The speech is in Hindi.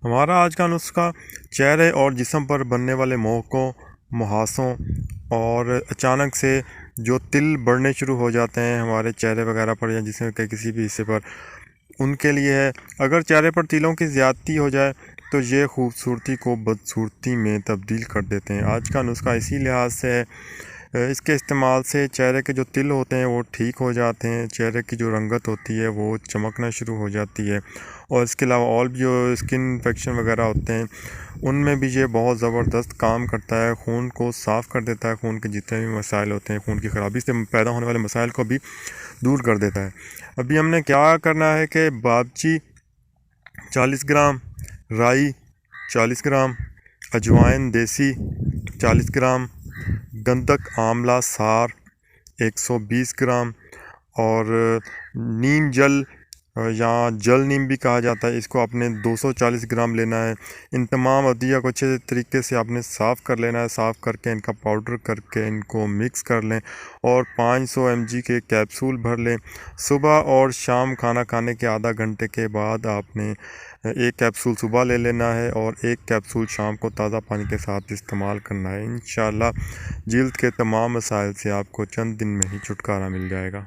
हमारा आज का नुस्खा चेहरे और जिस्म पर बनने वाले मोहकों, मुहासों और अचानक से जो तिल बढ़ने शुरू हो जाते हैं हमारे चेहरे वगैरह पर या जिस्म के किसी भी हिस्से पर, उनके लिए है। अगर चेहरे पर तिलों की ज़्यादती हो जाए तो ये खूबसूरती को बदसूरती में तब्दील कर देते हैं। आज का नुस्खा इसी लिहाज से है, इसके इस्तेमाल से चेहरे के जो तिल होते हैं वो ठीक हो जाते हैं, चेहरे की जो रंगत होती है वो चमकना शुरू हो जाती है। और इसके अलावा और भी जो स्किन इन्फेक्शन वगैरह होते हैं उनमें भी ये बहुत ज़बरदस्त काम करता है, खून को साफ़ कर देता है, खून के जितने भी मसाइल होते हैं, खून की ख़राबी से पैदा होने वाले मसाइल को भी दूर कर देता है। अभी हमने क्या करना है कि बाबची 40 ग्राम, राई 40 ग्राम, अजवाइन देसी 40 ग्राम, गंधक आंवला सार 120 ग्राम और नीम जल या जल नीम भी कहा जाता है, इसको आपने 240 ग्राम लेना है। इन तमाम अदविया को अच्छे तरीके से आपने साफ़ कर लेना है, साफ़ करके इनका पाउडर करके इनको मिक्स कर लें और 500 mg के कैप्सूल भर लें। सुबह और शाम खाना खाने के आधा घंटे के बाद आपने एक कैप्सूल सुबह ले लेना है और एक कैप्सूल शाम को ताज़ा पानी के साथ इस्तेमाल करना है। इंशाल्लाह जिल्द के तमाम मसाइल से आपको चंद दिन में ही छुटकारा मिल जाएगा।